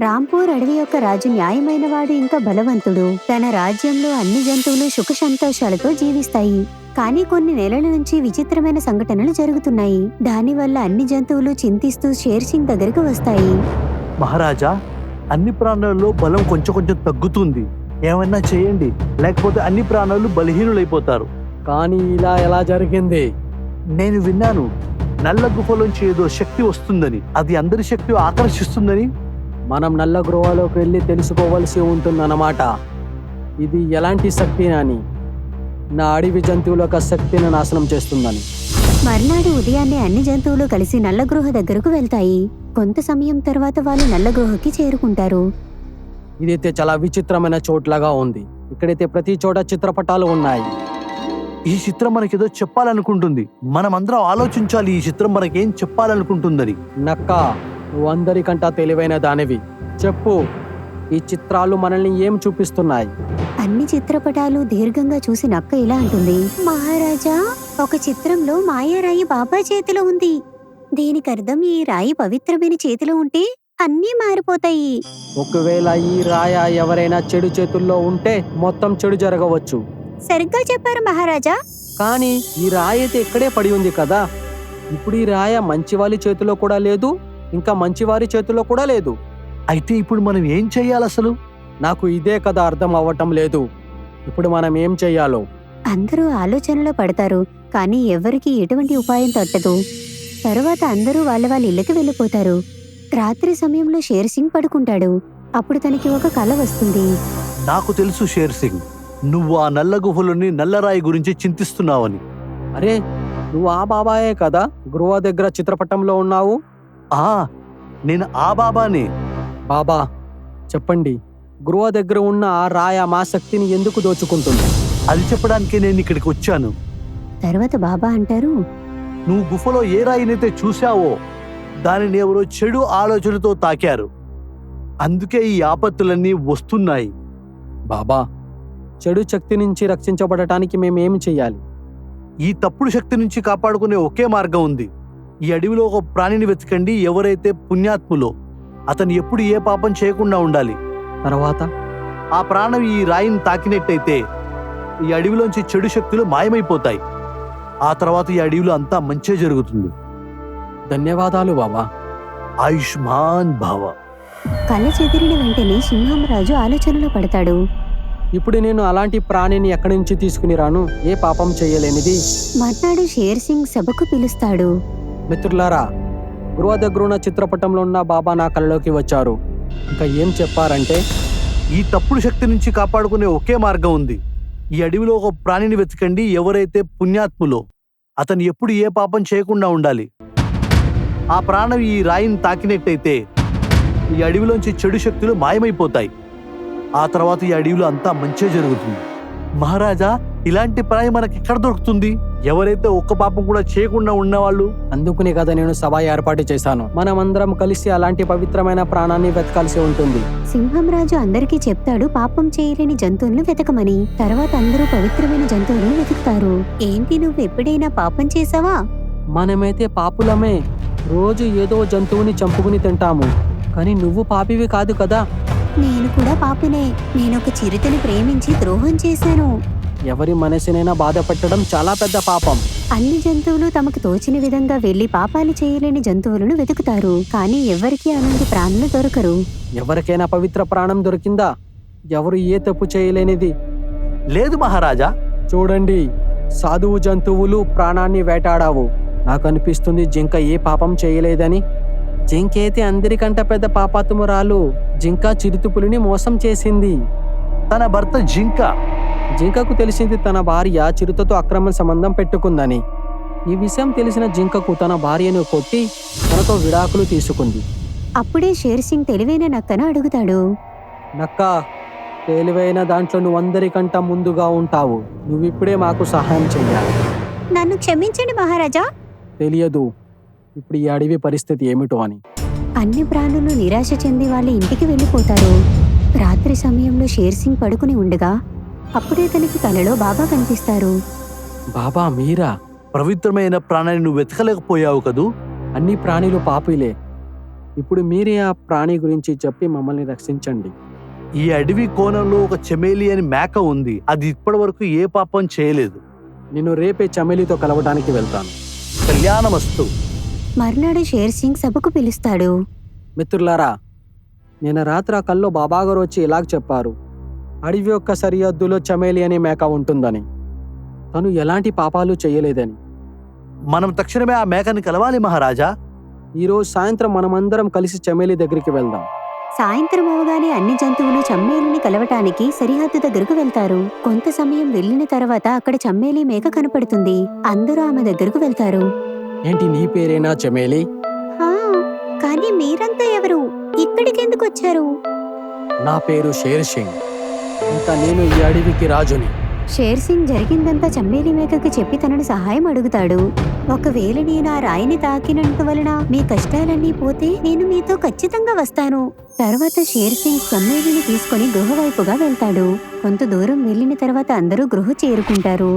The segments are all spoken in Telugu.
రాంపూర్ అడవి యొక్క రాజు న్యాయమైనవాడు ఇంకా బలవంతుడు. తన రాజ్యంలో అన్ని జంతువులు సుఖ సంతోషాలతో జీవిస్తాయి. కానీ కొన్ని నెలల నుంచి విచిత్రమైన సంఘటనలు జరుగుతున్నాయి. దానివల్ల అన్ని జంతువులు చింతిస్తూ షేర్ సింగ్ దగ్గరికి వస్తాయి. మహారాజా, అన్ని ప్రాణాలలో బలం కొంచెం కొంచెం తగ్గుతుంది. ఏమన్నా చేయండి, లేకపోతే అన్ని ప్రాణాలు బలహీనులైపోతారు. కానీ ఇలా ఎలా జరిగింది? నేను విన్నాను, నల్ల గుహలోంచి ఏదో శక్తి వస్తుందని, అది అందరి శక్తి ఆకర్షిస్తుందని. మనం నల్ల గృహలోకి వెళ్ళి తెలుసుకోవలసి ఉంటుందన్నమాట. ఇది ఎలాంటి శక్తి అని, నా అడవి జంతువుల యొక్క శక్తిని నాశనం చేస్తుందని. మర్నాడు ఉదయాన్నే అన్ని జంతువులు కలిసి నల్ల గృహ దగ్గరకు వెళ్తాయి. కొంత సమయం తర్వాత వాళ్ళు నల్ల గృహకి చేరుకుంటారు. ఇదైతే చాలా విచిత్రమైన చోట్లాగా ఉంది. ఇక్కడైతే ప్రతి చోట చిత్రపటాలు ఉన్నాయి. ఈ చిత్రం మనకేదో చెప్పాలనుకుంటుంది. మనమందరం ఆలోచించాలి, ఈ చిత్రం మనకేం చెప్పాలనుకుంటుందని. నక్క, నువ్వు అందరికంటా తెలివైన దానివి. చెప్పు, ఈ చిత్రాలు మనల్ని ఏం చూపిస్తున్నాయి? అన్ని చిత్రపటాలు దీర్ఘంగా చూసి నక్క ఇలా అంటుంది. మహారాజా, ఒక చిత్రంలో మాయారాయి బాబా చేతిలో ఉంది. దీనికర్థం ఈ రాయి పవిత్రమైన చేతిలో ఉంటే అన్నీ మారిపోతాయి. ఒకవేళ ఈ రాయ ఎవరైనా చెడు చేతుల్లో ఉంటే మొత్తం చెడు జరగవచ్చు. సరిగ్గా చెప్పారు మహారాజా. కానీ ఈ రాయి అయితే ఇక్కడే పడి ఉంది కదా. ఇప్పుడు ఈ రాయ మంచివారి చేతిలో కూడా లేదు, ఇంకా మంచివారి చేతిలో కూడా లేదు. అయితే ఇప్పుడు మనం ఏం చెయ్యాలి అసలు? నాకు ఇదే కదా అర్థం అవ్వటం లేదు. ఇప్పుడు మనం ఏం చెయ్యాలో? అందరూ ఆలోచనలో పడతారు, కానీ ఎవరికీ ఎటువంటి ఉపాయం తట్టదు. తరువాత అందరూ వాళ్ళ ఇళ్ళకి వెళ్ళిపోతారు. రాత్రి సమయంలో షేర్ సింగ్ పడుకుంటాడు. అప్పుడు తనకి ఒక కల వస్తుంది. నాకు తెలుసు షేర్ సింగ్, నువ్వు ఆ నల్ల గుహలోని నల్లరాయి గురించి చింతిస్తున్నావని. అరే, నువ్వు ఆ బాబాయే కదా గృహ దగ్గర చిత్రపటంలో ఉన్నావు? నేను ఆ బాబానే. బాబా, చెప్పండి, గృహ దగ్గర ఉన్న ఆ రాయ మా శక్తిని ఎందుకు దోచుకుంటుంది? అది చెప్పడానికే నేను ఇక్కడికి వచ్చాను. తర్వాత బాబా అంటారు, నువ్వు గుఫలో ఏ రాయినైతే చూశావో దానిని ఎవరో చెడు ఆలోచనతో తాకారు. అందుకే ఈ ఆపత్తులన్నీ వస్తున్నాయి. బాబా, చెడు శక్తి నుంచి రక్షించబడటానికి మేమేమి చెయ్యాలి? ఈ తప్పుడు శక్తి నుంచి కాపాడుకునే ఒకే మార్గం ఉంది. ఈ అడవిలో ఒక ప్రాణిని వెతకండి, ఎవరైతే పుణ్యాత్ములో అతను ఎప్పుడు ఏ పాపం చేయకుండా ఉండాలి. తర్వాత ఆ ప్రాణం ఈ రాయిని తాకినట్టయితే ఈ అడవిలోంచి చెడు శక్తులు మాయమైపోతాయి. ఆ తర్వాత ఈ అడవిలో అంతా మంచే జరుగుతుంది. ధన్యవాదాలు బాబా. ఆయుష్మాన్ భవ. కళ్ళ చెదిరిన వెంటనే సింహం రాజు ఆలోచనలో పడతాడు. ఇప్పుడు నేను అలాంటి ప్రాణిని ఎక్కడి నుంచి తీసుకుని రాను? ఏ పాపం చేయలేనిది. మర్నాడు షేర్ సింగ్ సభకు పిలుస్తాడు. మిత్రులారా, గృహ దగ్గరున్న చిత్రపటంలో ఉన్న బాబా నా కళ్ళలోకి వచ్చారు. ఇంకా ఏం చెప్పారంటే, ఈ తప్పుడు శక్తి నుంచి కాపాడుకునే ఒకే మార్గం ఉంది. ఈ అడవిలో ఒక ప్రాణిని వెతకండి, ఎవరైతే పుణ్యాత్ములో అతను ఎప్పుడు ఏ పాపం చేయకుండా ఉండాలి. ఆ ప్రాణం ఈ రాయిని తాకినట్టయితే ఈ అడవిలోంచి చెడు శక్తులు మాయమైపోతాయి. ఆ తర్వాత ఈ అడవిలో అంతా మంచే జరుగుతుంది. మహారాజా, ఇలాంటి ప్రాణి మనకి ఎక్కడ దొరుకుతుంది? ఎవరైతే ఒక్క పాపం కూడా చేయకుండా ఉన్నవాళ్ళు. అందుకునే కదా నేను సభ ఏర్పాటు చేశాను. మనమందరం కలిసి అలాంటి పవిత్రమైన ప్రాణాన్ని వెతకాల్సి ఉంటుంది. సింహం రాజు అందరికీ చెప్తాడు పాపం చేయలేని జంతువులను వెతకమని. తర్వాత అందరూ పవిత్రమైన జంతువులను వెతుకుతారు. ఏంటి, నువ్వు ఎప్పుడైనా పాపం చేసావా? మనమైతే పాపులమే. రోజు ఏదో జంతువుని చంపుకుని తింటాము. కానీ నువ్వు పాపివి కాదు కదా. నేను కూడా పాపినే. నేనొక చిరుతని ప్రేమించి ద్రోహం చేశాను. ఎవరి మనసునైనా బాధ పెట్టడం చాలా పెద్ద పాపం. అన్ని జంతువులు తమకు తోచిన విధంగా వెళ్లి పాపాలు చేయలేని జంతువులను వెతుకుతారు. కానీ ఎవరికీ అలాంటి ప్రాణులు దొరకరు. ఎవరికైనా పవిత్ర ప్రాణం దొరికిందా? ఎవరు ఏ తప్పు చేయలేనిది? లేదు మహారాజా. చూడండి, సాధువు జంతువులు ప్రాణాన్ని వేటాడావు. నాకు అనిపిస్తుంది జింక ఏ పాపం చేయలేదని. జింక అయితే అందరికంటే పెద్ద పాపాత్మురాలు. జింక చిరుతుపులిని మోసం చేసింది. తన భర్త జింకకు తెలిసింది తన భార్య చిరుతతో అక్రమ సంబంధం పెట్టుకుందని. ఈ విషయం తెలిసిన జింకకు తన భార్యను కొట్టి తనతో విడాకులు తీసుకుంది. అప్పుడే షేర్ సింగ్ తెలివైన నక్కను అడుగుతాడు. నక్క, తెలివైన దాంట్లో నువ్వు అందరికంటా ముందుగా ఉంటావు. నువ్విప్పుడే మాకు సహాయం చెయ్యాలి. నన్ను క్షమించండి మహారాజా. తెలియదు ఇప్పుడు ఈ అడవి పరిస్థితి ఏమిటో అని. అన్ని ప్రాణులు నిరాశ చెంది వాళ్ళ ఇంటికి వెళ్ళిపోతారు. రాత్రి సమయంలో షేర్ సింగ్ పడుకుని ఉండగా అప్పుడే తనకి కలలో బాబా కనిపిస్తారు. బాబా మీరా? పవిత్రమైన ప్రాణాన్ని నువ్వు వెతకలేకపోయావు కదూ. అన్ని ప్రాణులు పాపిలే. ఇప్పుడు మీరే ఆ ప్రాణి గురించి చెప్పి మమ్మల్ని రక్షించండి. ఈ అడవి కోణంలో ఒక చెమేలి అని మేక ఉంది. అది ఇప్పటి వరకు ఏ పాపం చేయలేదు. నేను రేపే చమేలితో కలవడానికి వెళ్తాను. కళ్యాణమస్తు. మర్నాడు షేర్ సింగ్ సభకు పిలుస్తాడు. మిత్రులారా, నిన్న రాత్రి ఆ కల్లో బాబాగారు వచ్చి ఇలాగ చెప్పారు, అడవి యొక్క సరిహద్దులో చమేలి అనే మేక ఉంటుందని. తను ఎలాంటి పాపాలు చేయలేదని. మనం తక్షణమే ఆ మేకని కలవాలి మహారాజా. ఈరోజు సాయంత్రం మనమందరం కలిసి చమేలి దగ్గరికి వెళ్దాం. సాయంత్రం అవగానే అన్ని జంతువులు చమ్మేలిని కలవటానికి సరిహద్దు దగ్గరకు వెళ్తారు. కొంత సమయం వెళ్లిన తర్వాత అక్కడ చమ్మేలి మేక కనపడుతుంది. అందరూ ఆమె దగ్గరకు వెళ్తారు. ఏంటి, నీ పేరేనా చమేలి? హా, కానీ మీరంతా ఎవరు? ఇక్కడికెందుకు వచ్చారు? నా పేరు షేర్ సింగ్. ఇంకా నేను ఈ అడవికి రాజుని. షేర్ సింగ్ జరిగిందంతా చమ్మేలి మేకకి చెప్పి తనను సహాయం అడుగుతాడు. ఒకవేళ నేను ఆ రాయిని తాకినంత వలన మీ కష్టాలన్నీ పోతే నేను మీతో ఖచ్చితంగా వస్తాను. తర్వాత షేర్ సింగ్ చమ్మేలిని తీసుకుని గృహ వైపుగా వెళ్తాడు. కొంత దూరం వెళ్లిన తర్వాత అందరూ గృహ చేరుకుంటారు.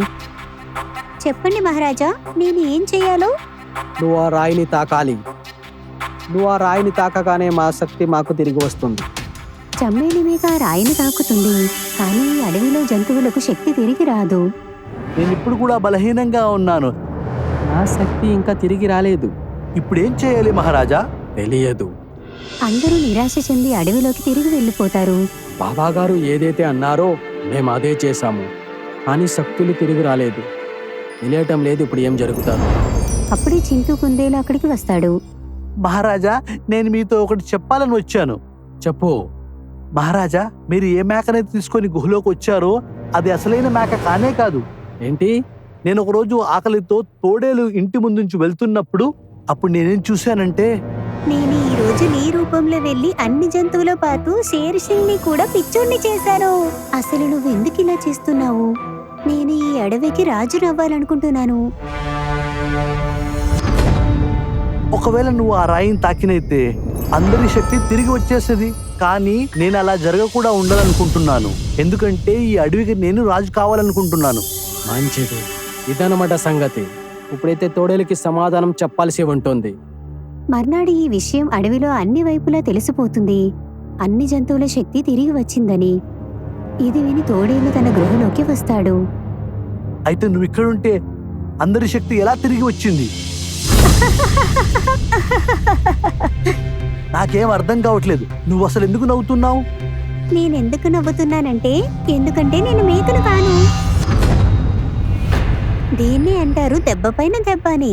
చెప్పండి మహారాజా, నేను ఏం చెయ్యాలో? నువ్వు ఆ రాయిని తాకాలి. నువ్వు ఆ రాయిని తాకగానే మా శక్తి మాకు తిరిగి వస్తుంది. చమ్మేలి మేక ఆ రాయిని తాకుతుంది. కానీ ఈ అడవిలో జంతువులకు శక్తి తిరిగి రాదు. నేను ఇప్పుడు కూడా బలహీనంగా ఉన్నాను. నా శక్తి ఇంకా తిరిగి రాలేదు. ఇప్పుడేం చేయాలి మహారాజా? తెలియదు. అందరూ నిరాశ చెంది అడవిలోకి తిరిగి వెళ్ళిపోతారు. బాబాగారు ఏదైతే అన్నారో మేము అదే చేశాము. కానీ శక్తులు తిరిగి రాలేదు. తెలియటం లేదు ఇప్పుడు ఏం జరుగుతారు. అప్పుడే చింటూ కుందేలు అక్కడికి వస్తాడు. మహారాజా, నేను మీతో ఒకటి చెప్పాలని వచ్చాను. చెప్పు. మహారాజా, మీరు ఏ మేకనైతే తీసుకొని గుహలోకి వచ్చారో అది అసలైన మేక కానే కాదు. ఏంటి? నేను ఒకరోజు ఆకలితో తోడేలు ఇంటి ముందుంచి వెళ్తున్నప్పుడు అప్పుడు నేనేం చూశానంటే, నేను ఈ రోజు నీ రూపంలో వెళ్లి అన్ని జంతువుల పాటు షేర్ సింగ్ ని కూడా పిచ్చోడ్ని చేశాను. అసలు నువ్వు ఎందుకు ఇలా చేస్తున్నావు? నేను ఈ అడవికి రాజునవ్వాలనుకుంటున్నాను. ఒకవేళ నువ్వు ఆ రాయిని తాకినైతే అందరి శక్తి తిరిగి వచ్చేసేది. కానీ నేను అలా జరగకుండా ఉండాలనుకుంటున్నాను. ఎందుకంటే ఈ అడవికి నేను రాజు కావాలనుకుంటున్నాను. మంచిది, ఇదనమాట సంగతి. ఇప్పుడైతే తోడేలుకి సమాధానం చెప్పాల్సి ఉంటుంది. మర్నాడు ఈ విషయం అడవిలో అన్ని వైపులా తెలిసిపోతుంది. అన్ని జంతువుల శక్తి తిరిగి వచ్చిందని. ఇది విని తోడేలు తన గృహలోకి వస్తాడు. అయితే నువ్వు ఇక్కడుంటే అందరి శక్తి ఎలా తిరిగి వచ్చింది? నాకేం అర్థం కావట్లేదు. నువ్వు అసలు ఎందుకు నవ్వుతున్నావు? నేనెందుకు నవ్వుతున్నానంటే ఎందుకంటే నేను మేకను కాను. దీన్నే అంటారు దెబ్బ పైన దెబ్బ అని.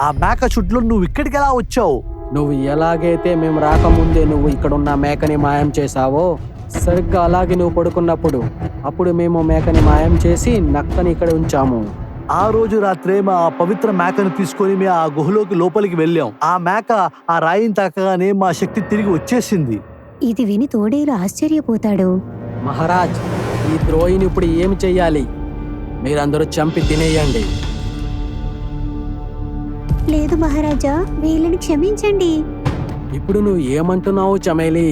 ఆ మేక చుట్లో నువ్వు ఇక్కడికి ఎలా వచ్చావు? నువ్వు ఎలాగైతే మేము రాకముందే నువ్వు ఇక్కడున్న మేకని మాయం చేశావో, సరిగ్గా అలాగే నువ్వు పడుకున్నప్పుడు అప్పుడు మేము మేకని మాయం చేసి నక్కని ఇక్కడ ఉంచాము. ఆ రోజు రాత్రే మా పవిత్ర మేకను తీసుకొని మేము ఆ గుహలోకి లోపలికి వెళ్ళాం. ఆ మేక ఆ రాయిని తాకగానే మా శక్తి తిరిగి వచ్చేసింది. ఇది విని తోడేలు ఆశ్చర్యపోతాడు. మహారాజ్, ఈ ద్రోహిని ఇప్పుడు ఏమి చెయ్యాలి? మీరందరూ చంపి తినేయండి. లేదు మహారాజా, వీళ్ళని క్షమించండి. ఇప్పుడు నువ్వు ఏమంటున్నావు చమేలి?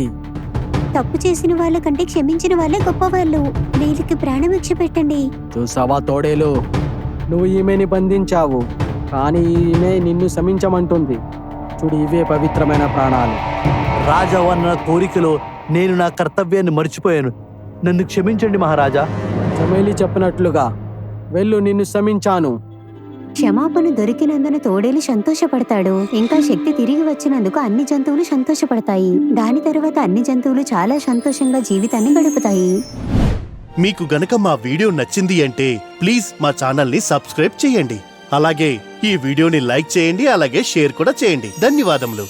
తప్పు చేసిన వాళ్ళకంటే క్షమించిన వాళ్ళే గొప్పవాళ్ళు. వీళ్ళకి ప్రాణభిక్ష పెట్టండి. చూసావా తోడేలు, నువ్వు ఈమెని బంధించావు, కానీ ఈమె నిన్ను శమించమంటుంది. చూడు, ఇవే పవిత్రమైన ప్రాణాలు. రాజవన్న కోరికలో నేను నా కర్తవ్యాన్ని మర్చిపోయాను. నన్ను క్షమించండి మహారాజా. చమేలి చెప్పినట్లుగా వెళ్ళు, నిన్ను శమించాను. క్షమాపణ దొరికినందున తోడేలు సంతోషపడతాడు. ఇంకా శక్తి తిరిగి వచ్చినందుకు అన్ని జంతువులు సంతోషపడతాయి. దాని తర్వాత అన్ని జంతువులు చాలా సంతోషంగా జీవితాన్ని గడుపుతాయి. మీకు గనక మా వీడియో నచ్చింది అంటే ప్లీజ్ మా ఛానల్ని సబ్స్క్రైబ్ చేయండి. అలాగే ఈ వీడియోని లైక్ చేయండి, అలాగే షేర్ కూడా చేయండి. ధన్యవాదములు.